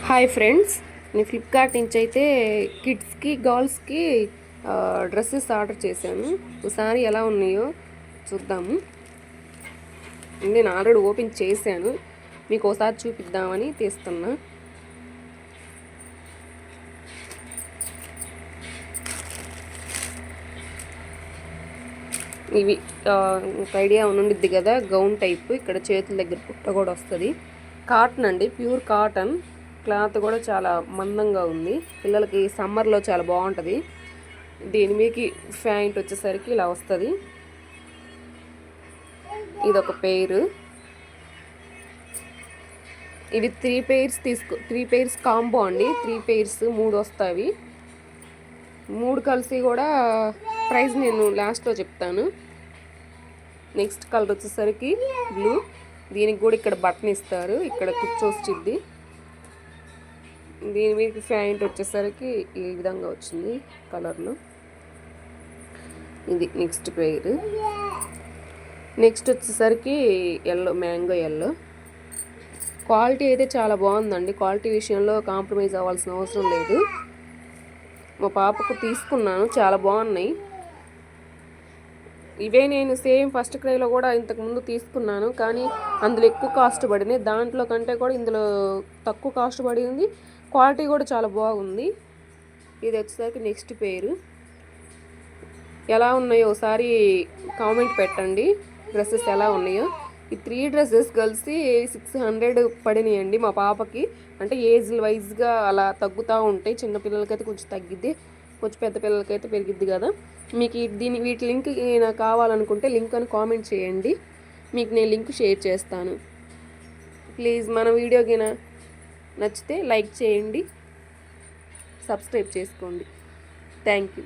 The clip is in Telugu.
హాయ్ ఫ్రెండ్స్, నేను ఫ్లిప్కార్ట్ నుంచి అయితే కిడ్స్కి గర్ల్స్కి డ్రెస్సెస్ ఆర్డర్ చేశాను. ఒకసారి ఎలా ఉన్నాయో చూద్దాము. నేను ఆల్రెడీ ఓపెన్ చేశాను, మీకు ఒకసారి చూపిద్దామని తీస్తున్నా. ఇవి ఒక ఐడియా ఉండిద్ది కదా, గౌన్ టైప్. ఇక్కడ చేతుల దగ్గర పుట్ట కూడా వస్తుంది. కాటన్ అండి, ప్యూర్ కాటన్. క్లాత్ కూడా చాలా మందంగా ఉంది. పిల్లలకి సమ్మర్లో చాలా బాగుంటుంది. దీని మీదకి ప్యాంట్ వచ్చేసరికి ఇలా వస్తుంది. ఇదొక పెయిర్. ఇది 3 పెయిర్స్ 3 పెయిర్స్ కాంబో అండి. 3 పెయిర్స్ 3 వస్తాయి. 3 కలిసి కూడా ప్రైస్ నేను లాస్ట్లో చెప్తాను. నెక్స్ట్ కలర్ వచ్చేసరికి బ్లూ. దీనికి కూడా ఇక్కడ బటన్ ఇస్తారు, ఇక్కడ కూర్చొచ్చిద్ది. దీని మీద ప్యాంట్ వచ్చేసరికి ఈ విధంగా వచ్చింది కలర్లో. ఇది నెక్స్ట్ పెయిర్. నెక్స్ట్ వచ్చేసరికి ఎల్లో, మ్యాంగో ఎల్లో. క్వాలిటీ అయితే చాలా బాగుందండి. క్వాలిటీ విషయంలో కాంప్రమైజ్ అవ్వాల్సిన అవసరం లేదు. మా పాపకు తీసుకున్నాను, చాలా బాగున్నాయి. ఇవే నేను సేమ్ ఫస్ట్ క్రైలో కూడా ఇంతకుముందు తీసుకున్నాను, కానీ అందులో ఎక్కువ కాస్ట్ పడినాయి. దాంట్లో కంటే కూడా ఇందులో తక్కువ కాస్ట్ పడింది. క్వాలిటీ కూడా చాలా బాగుంది. ఇది వచ్చేసరికి నెక్స్ట్ పేరు. ఎలా ఉన్నాయో ఒకసారి కామెంట్ పెట్టండి, డ్రెస్సెస్ ఎలా ఉన్నాయో. ఈ 3 డ్రెస్సెస్ కలిసి 600 పడినాయండి మా పాపకి. అంటే ఏజ్ వైజ్గా అలా తగ్గుతూ ఉంటాయి. చిన్నపిల్లలకైతే కొంచెం తగ్గిద్ది, కొంచెం పెద్ద పిల్లలకైతే పెరిగిద్ది కదా. మీకు వీటి లింక్ నాకు కావాలనుకుంటే లింక్ అని కామెంట్ చేయండి, మీకు నేను లింక్ షేర్ చేస్తాను. ప్లీజ్ మన వీడియోకి నచ్చితే లైక్ చేయండి, సబ్స్క్రైబ్ చేసుకోండి. Thank you.